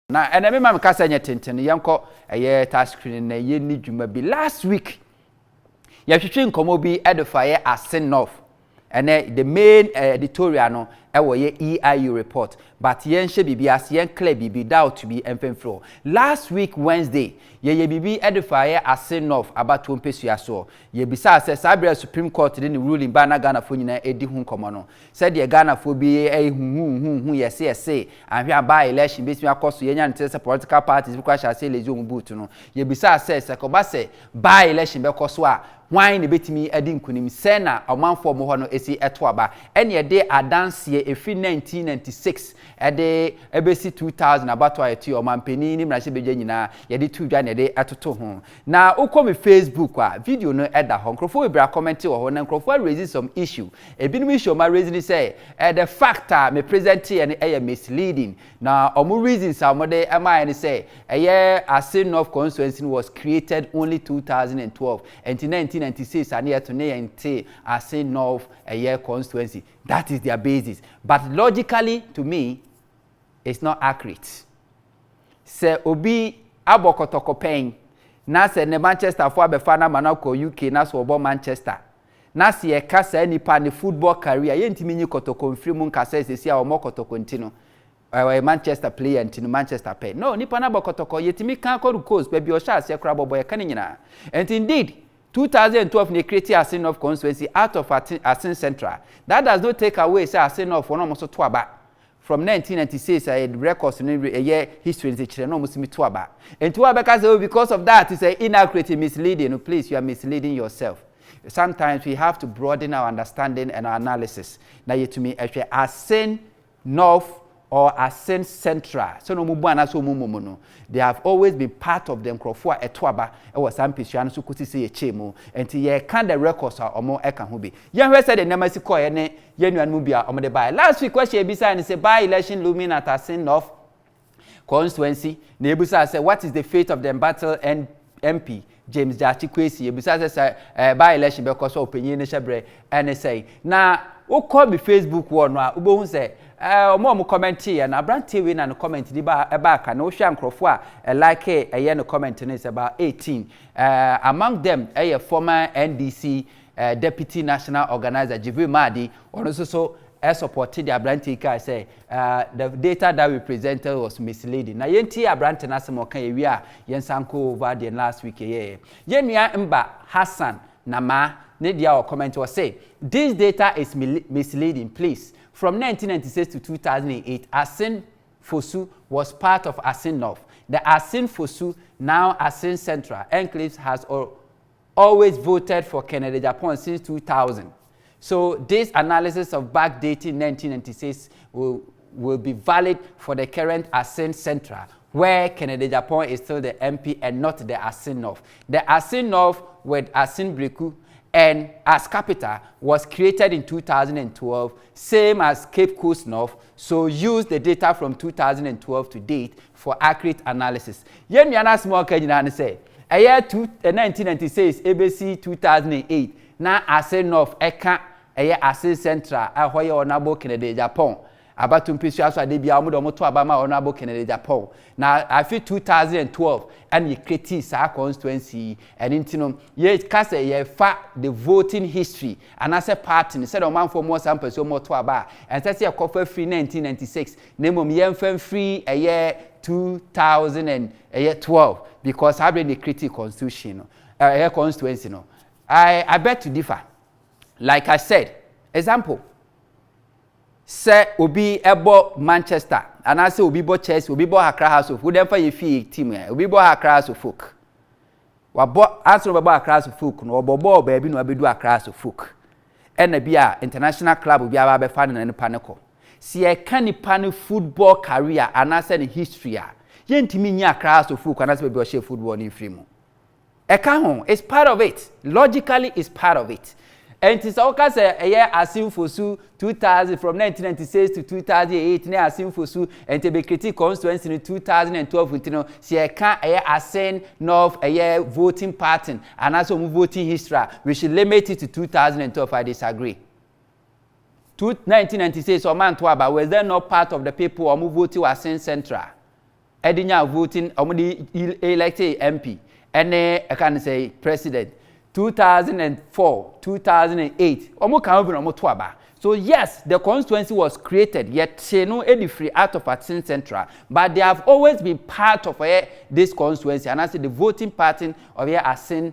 Na eneme mam kasa nya tenten yenko eye touch screen na ye ni dwuma bi last week ya hwehwe nkomo bi edify Assin North and the main editorial no ye EIU report but yen hye bibi as yen clear bibi doubt to be emfemfro last week Wednesday ye bibi edify Assin North about to mpesua so ye bisa say Sabria Supreme Court the ruling ba na Ghana fo nyina edi hu nkomo no said the Ghana fo bi hu yes ahwe ba election betimi akoso ye nya nte political parties bi kwa sha say lejo mu boot no ye bisa say sekoba say ba election be koso a why ne betimi adi nkunim se na omanfo mo ho no esi eto aba ene ye de adanse efi 1996 ede ebesi 2000 abato ayeti omampeni ni mrahye beje nyina ye de tudwa ne de atoto ho na ukomi Facebook a video no eda ho nkrofo we bra comment wo na nkrofo raise some issue ebinum issue ma raise say the factor me present here misleading na omu reasons amode am I say Assin North constituency was created only 2012 and 1996 and yet to nte Assin North constituency. That is their basis. But logically, to me, it's not accurate. Se obi abokotoko pen na se ne Manchester for abefana manako UK na so obo Manchester. Na se e kasa nipa ne football career yentimi nyi kotoko mfiri mu nkasa esesi a omokotoko ntino. Manchester player ntino Manchester pen. No, nipa na bokotoko yetimi kan ko coast be bi o sha se kra bobo ye kan nyina. And indeed 2012 ne create Assin North constituency out of Assin Central. That does not take away say Assin North for no so to aba. From 1996 I records in a year history is no musimi to aba. And to aba because of that is inaccurate misleading. Please, you are misleading yourself. Sometimes we have to broaden our understanding and our analysis. Now you to me actually Assin North or Assin Central. So no mubuana so mumumono. They have always been part of them crofua etwaba e was ampishan so kuti say chemo enti ye kan the records are omo e kan ho bi. Ye said the nemasi ko ye ne ye nuanu bia omo de buy. Last week question ebisa and say by election looming at Assin North constituency. Ne ebisa say what is the fate of the embattled MP James Jachi Kwesi ebisa say by election because opinion ne shebre and say na wo call me Facebook one no ubo say omo comment here na branti we na comment di ba aka na wo hwa nkrofo a like no comment is about 18 among them former NDC deputy national organizer Jibril Madi also supported the branti kai say the data that we presented was misleading na yenti branti na sem okan ewi a yensanko over the last week yenua mba Hassan na ma ne dia or comment was say this data is misleading please. From 1996 to 2008, Assin Fosu was part of Assin North. The Assin Fosu, now Assin Central, Enclaves has always voted for Kennedy Japan since 2000. So this analysis of backdating 1996 will be valid for the current Assin Central, where Kennedy Japan is still the MP and not the Assin North. The Assin North with Assin Breku and as capital was created in 2012, same as Cape Coast North, so use the data from 2012 to date for accurate analysis. Yen yana small kajina say, a year 1996, ABC 2008, na Assin North, eka, a year Assin Central, a hoya onabo Kennedy Japan. About mpesua so ade bia omo to abama onabo Kennedy Japan na afi 2012 and ye create sa constituency and intino ye kase ye fa the voting history and as a party said o man for more samples so more to aba and say ye kofa free 1996 nemom ye mfam free a year 2012 because have the critic constitution a constituency no I bet to differ. Like I said, example say obi ebo Manchester and I say obi bo Chelsea obi bo Accra House of who for you fee team obi bo Accra House of folk wa bo answer bo Accra House of folk no obo baby no abedu Accra House of folk and na bia international club obi aba be fan na ne paneko see e kan nipa ne football career and I say the history a yentimi nya Accra House of folk and I say be o share football ni free mu e kan ho it's part of it, logically it's part of it. And it's okay say a year Assin Fosu 2000 from 1996 to 2008 na Assin Fosu and to be critic constituency in 2012 you know see can a year Assin North a year voting pattern and also voting history we should limit it to 2012. I disagree. 1996 or man to about was there not part of the people who voted Assin Central edinya voting omudi elected MP ene I can say president 2004 2008 omo kan obi omo to aba. So yes, the constituency was created, yet no any free out of Assin Central, but they have always been part of this constituency, and I say the voting pattern of Assin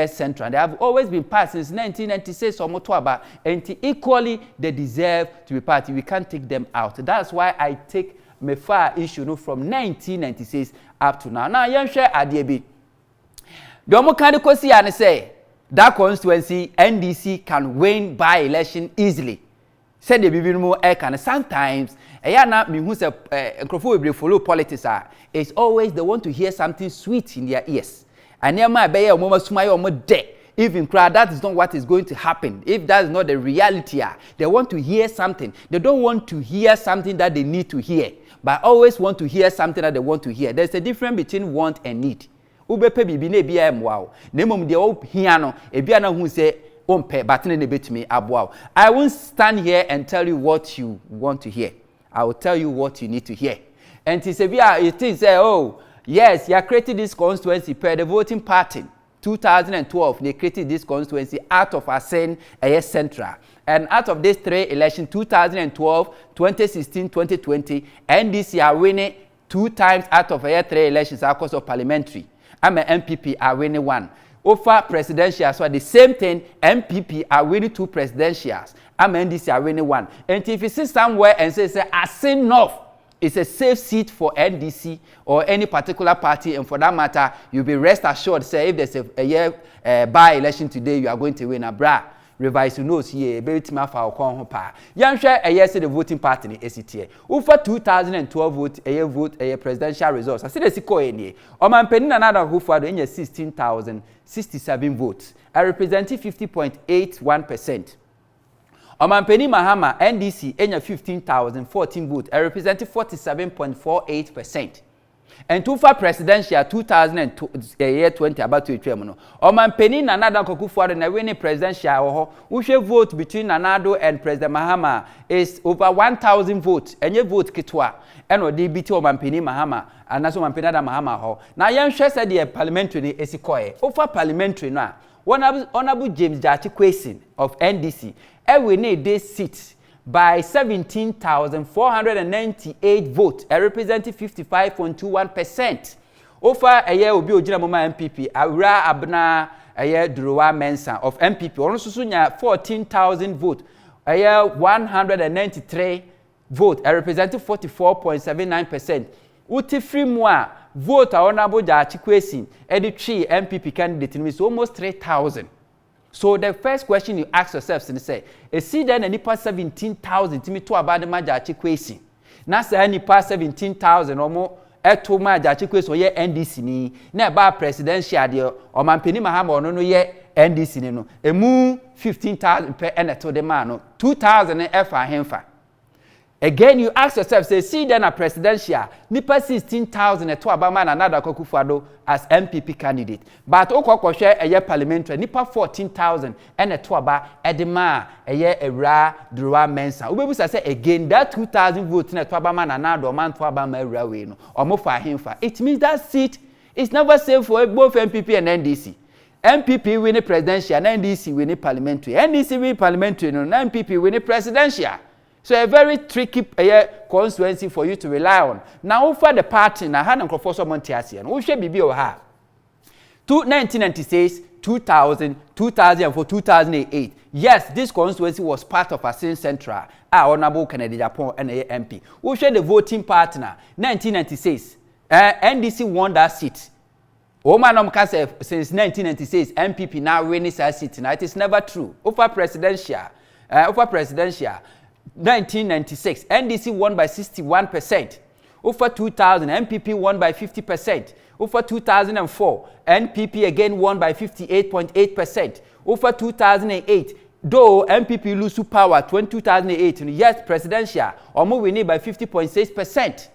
Central. They have always been part since 1996 or Motuaba, and equally they deserve to be part. We can't take them out. That's why I take my far issue from 1996 up to now. Now, you share Adiebi. The Omokandi Kosi and say that constituency NDC can win by election easily. Said the Bibimu Ekan. Sometimes, me who say will follow politics it's always they want to hear something sweet in their ears. And near my baby or mama smile or more dead. Even crowd, that is not what is going to happen. If that is not the reality, they want to hear something. They don't want to hear something that they need to hear, but always want to hear something that they want to hear. There's a difference between want and need. Ubepe bibi ne bia emwa nemom de o hia no ebia na hu se ompe batene ne betumi aboa. I won't stand here and tell you what you want to hear. I will tell you what you need to hear. And Tisebia it is say, oh yes, you are creating this constituency per the voting pattern 2012 they created this constituency out of Assin Central, and out of these three elections 2012 2016 2020 NDC are winning 2 times out of 3 elections because of parliamentary. I'm an MPP are winning 1. Over presidential, so the same thing, MPP are winning 2 presidentials. I'm NDC are winning 1. And if you see somewhere and say Assin North is a safe seat for NDC or any particular party, and for that matter, you'll be rest assured, say if there's a by-election today, you are going to win a bra. Revise knows here, baby Tima for our pa. Young share a yes the voting party in ACTA. Over 2012 vote a presidential results. I see the Siko any. Oman Penin another who for the 16,067 votes. I represented 50.81%. Oman Penin Mahama NDC enya 15,014 votes. I represented 47.48%. And two for presidential 2020 about to Tremono. Oman Penin Nanado Kokufuado na winning presidential who should vote between Nanado and President Mahama is over 1,000 votes. And you vote Kitwa. And or DBT Oman Penin Mahama and also Oman Penada Mahama ho. Now young share said the parliamentary esikoe. Over parliamentary now. Honorable James Jati Kwesin of NDC. We need this seat by 17,498 votes, representing 55.21%. Over a year, Obi Ojina Moma MPP, Awura Abna Duruwa Mensa of MPP, also sunya 14,000 votes, 193 votes, representing 44.79%. Uti free mwa vote Honorable Jati Kwesin, edit MPP candidate, is almost 3,000. So the first question you ask yourself is say, see then any pass 17,000 to me to about the Majachi Kwesi. Now say any pass 17,000 or more at to Majachi Kwesi or ye NDC ni na ba presidential deal or man penny Mahama or no ye NDC no. A moon 15,000 per and to the man 2,000 F hemfa. Again, you ask yourself, say, see then a presidential, nipa 16,000 to Obama and another Kokufado as MPP candidate. But Okoko share a year parliamentary, nipa 14,000 and a Tuaba, Edema, a year a ra, Dura Mensa. Ubebu say again, that 2,000 votes in a Tuaba and another man to Obama railway or more for him. It means that seat is never safe for both MPP and NDC. MPP win a presidential, and NDC win a parliamentary. NDC win parliamentary, and MPP win a presidential. So a very tricky constituency for you to rely on. Now for the party, na hand and Professor Montiasian, who should be her. 1996, 2000, 2004, 2008. Yes, this constituency was part of Assin Central, our Honorable Kennedy Japan and MP. Who should the voting partner? 1996, NDC won that seat. Omanom Kase since 1996, MPP now winning that seat. Now it is never true. Over presidential. 1996, NDC won by 61%. Over 2000, MPP won by 50%. Over 2004, NPP again won by 58.8%. Over 2008, though MPP lose power 2008, yes, presidential, almost winning by 50.6%.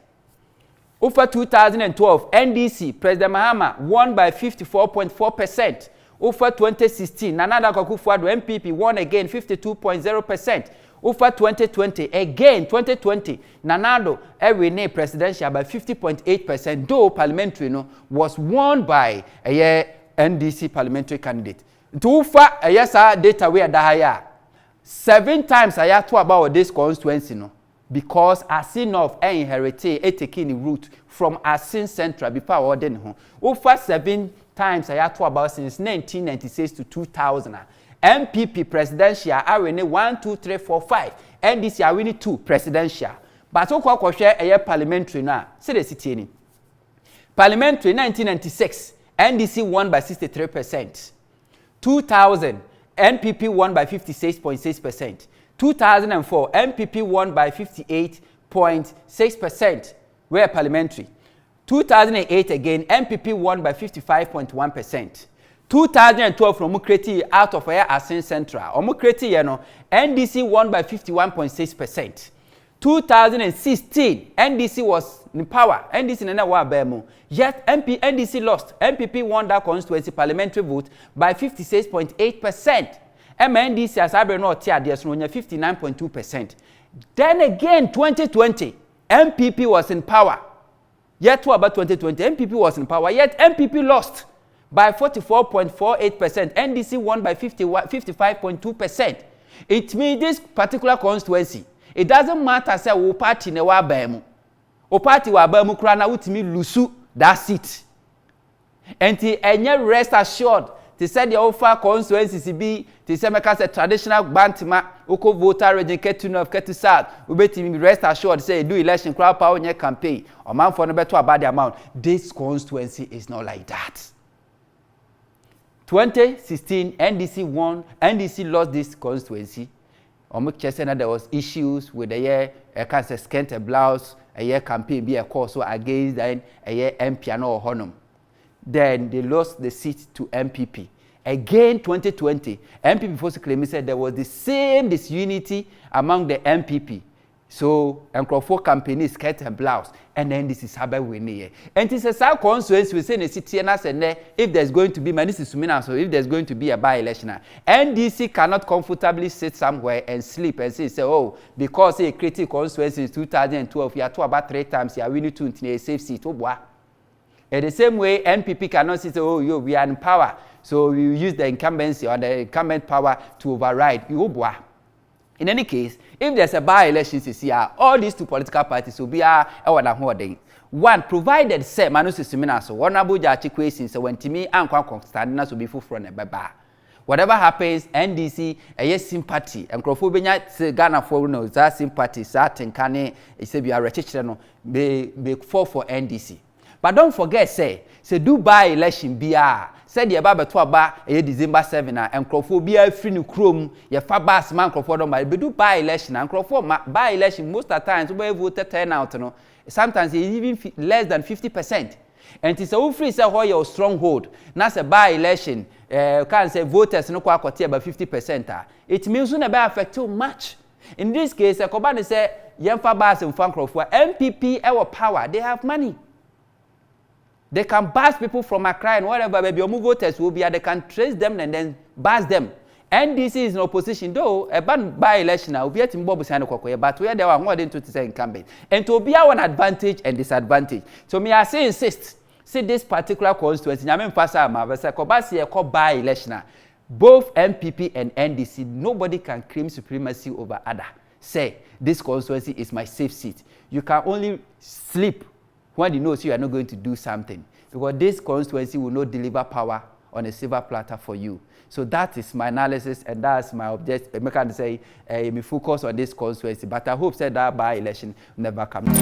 Over 2012, NDC, President Mahama, won by 54.4%. Over 2016, Nana Akufo-Addo MPP won again 52.0%. Over 2020, again 2020, Nanado win presidential by 50.8%, though parliamentary was won by a NDC parliamentary candidate. To far a yes data we are higher 7 times I have to about this constituency because Assin North inherited taking the route from Assin Central before ordering home. Over 7 times I have to about since 1996 to 2000. MPP presidential are winning 1, 2, 3, 4, 5. NDC are winning 2 presidential. But so called share a parliamentary now. See the city. Parliamentary 1996, NDC won by 63%. 2000, NPP won by 56.6%. 2004, MPP won by 58.6%. Where parliamentary. 2008 again, MPP won by 55.1%. 2012 from Mukreti out of Assin Central. Mukreti, NDC won by 51.6%. 2016, NDC was in power. NDC nena wa bemu. Yet NDC lost. MPP won that constituency parliamentary vote by 56.8%. MNDC as I no tia there's no 59.2%. Then again 2020, MPP was in power. Yet to about 2020, MPP was in power. Yet MPP lost by 44.48%. NDC won by 55.2%. It means this particular constituency, it doesn't matter say wo party ne wa bemu. O party wa bemu kura na utimi lusu that seat. Enti enye rest assured to say the offer constituency be to say make a traditional bantima oko voter region ketu north ketu south ubetimi rest assured say do election crowd power on your campaign or man for no better about the amount. This constituency is not like that. 2016 NDC won, NDC lost this constituency. There was issues with the year cancer skent blouse a year campaign be a course against then a year MP or honum. Then they lost the seat to MPP. Again 2020, MPP first claim said there was the same disunity among the MPP. So Nkrofo campaign is skirt and blouse, and then this is how we need. And it's a sad constituency we say in the city and if there's going to be so if there's going to be a by-election, NDC cannot comfortably sit somewhere and sleep and say oh because a critical constituency in 2012 you are to about 3 times you are winning 2 in a safe seat. Oh boy. In the same way, NPP cannot say oh we are in power, so we use the incumbency or the incumbent power to override. Oh boy. In any case, if there's a by-election this year, all these 2 political parties will be one, provided say Manu Sisimina so one abuja question so when Timi and Standing will be full from a baba. Whatever happens, NDC a yes sympathy and Crofobia Ghana for no that sympathy certain can a be a rechichano be fall for NDC. But don't forget say do by-election BR. Said the Baba to aba December 7 and Crawfobia free new chrome, your fabas man Crawford by do by election and Crawford by election most of the times we voted turnout sometimes even less than 50%. And it's a free say how your stronghold. That's a by election can say voters no kwa about 50%. It means no be affect too much. In this case, a Kobani say young fabas and fan Crawford MPP our power, they have money. They can bust people from Accra and whatever, baby, your voters will be, they can trace them and then bust them. NDC is in opposition, though, a by-election will be at Mbobu Sano, but where they are more than 2% incumbent. And to be our advantage and disadvantage. So, me, I say insist, see this particular constituency, I mean, Pasama, Kobasi, a by-election. Both MPP and NDC, nobody can claim supremacy over other. Say, this constituency is my safe seat. You can only sleep when you know you are not going to do something. Because this constituency will not deliver power on a silver platter for you. So that is my analysis and that's my objective. I can say, me focus on this constituency, but I hope that by-election never comes.